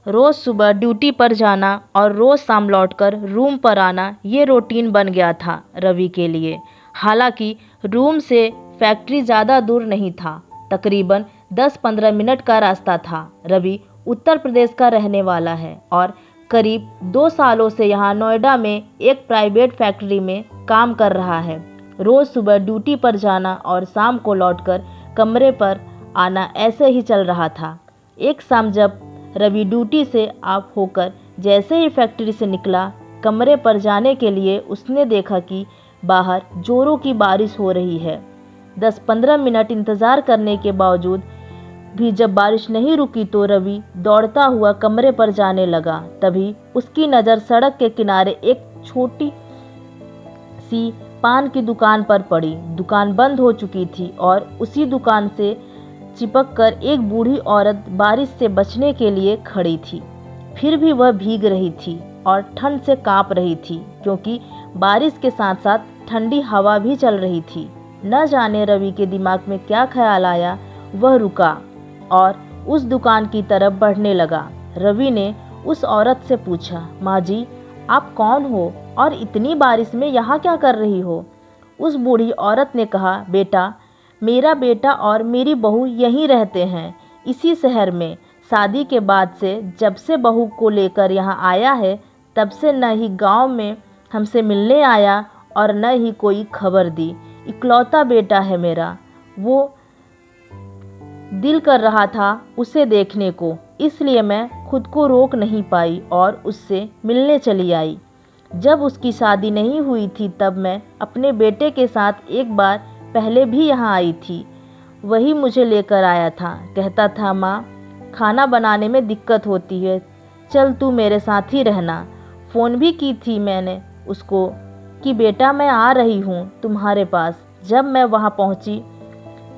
रोज़ सुबह ड्यूटी पर जाना और रोज़ शाम लौटकर रूम पर आना, ये रूटीन बन गया था रवि के लिए। हालांकि रूम से फैक्ट्री ज़्यादा दूर नहीं था, तकरीबन 10-15 मिनट का रास्ता था। रवि उत्तर प्रदेश का रहने वाला है और करीब 2 सालों से यहाँ नोएडा में एक प्राइवेट फैक्ट्री में काम कर रहा है। रोज़ सुबह ड्यूटी पर जाना और शाम को लौटकर कमरे पर आना ऐसे ही चल रहा था। एक शाम जब रवि ड्यूटी से ऑफ होकर जैसे ही फैक्ट्री से निकला, कमरे पर जाने के लिए उसने देखा कि बाहर जोरों की बारिश हो रही है। 10-15 मिनट इंतज़ार करने के बावजूद भी जब बारिश नहीं रुकी तो रवि दौड़ता हुआ कमरे पर जाने लगा। तभी उसकी नज़र सड़क के किनारे एक छोटी सी पान की दुकान पर पड़ी। दुकान बंद हो चुकी थी और उसी दुकान से चिपक कर एक बूढ़ी औरत बारिश से बचने के लिए खड़ी थी। फिर भी वह भीग रही थी और ठंड से कांप रही थी, क्योंकि बारिश के साथ साथ ठंडी हवा भी चल रही थी। न जाने रवि के दिमाग में क्या ख्याल आया, वह रुका और उस दुकान की तरफ बढ़ने लगा। रवि ने उस औरत से पूछा, माँ जी, आप कौन हो और इतनी बारिश में यहाँ क्या कर रही हो? उस बूढ़ी औरत ने कहा, बेटा, मेरा बेटा और मेरी बहू यहीं रहते हैं, इसी शहर में। शादी के बाद से जब से बहू को लेकर यहाँ आया है, तब से न ही गांव में हमसे मिलने आया और न ही कोई खबर दी। इकलौता बेटा है मेरा। वो दिल कर रहा था उसे देखने को, इसलिए मैं खुद को रोक नहीं पाई और उससे मिलने चली आई। जब उसकी शादी नहीं हुई थी तब मैं अपने बेटे के साथ एक बार पहले भी यहाँ आई थी। वही मुझे लेकर आया था। कहता था, माँ, खाना बनाने में दिक्कत होती है, चल तू मेरे साथ ही रहना। फ़ोन भी की थी मैंने उसको कि बेटा मैं आ रही हूँ तुम्हारे पास। जब मैं वहाँ पहुँची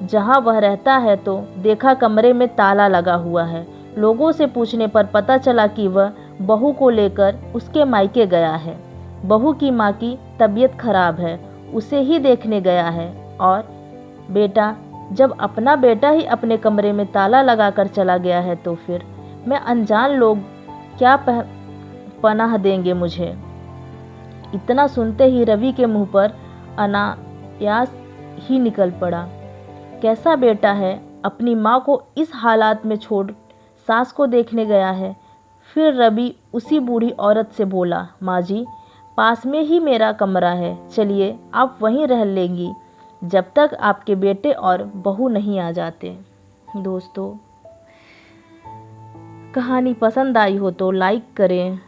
जहाँ वह रहता है तो देखा कमरे में ताला लगा हुआ है। लोगों से पूछने पर पता चला कि वह बहू को लेकर उसके मायके गया है। बहू की माँ की तबीयत खराब है, उसे ही देखने गया है। और बेटा, जब अपना बेटा ही अपने कमरे में ताला लगाकर चला गया है तो फिर मैं अनजान लोग क्या पनाह देंगे मुझे? इतना सुनते ही रवि के मुंह पर अनायास ही निकल पड़ा, कैसा बेटा है, अपनी माँ को इस हालात में छोड़ सास को देखने गया है। फिर रवि उसी बूढ़ी औरत से बोला, माँ जी, पास में ही मेरा कमरा है, चलिए आप वहीं रह लेंगी जब तक आपके बेटे और बहू नहीं आ जाते। दोस्तों, कहानी पसंद आई हो तो लाइक करें,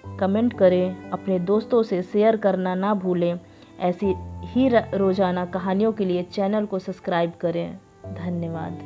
कमेंट करें, अपने दोस्तों से शेयर करना ना भूलें। ऐसी ही रोज़ाना कहानियों के लिए चैनल को सब्सक्राइब करें। धन्यवाद।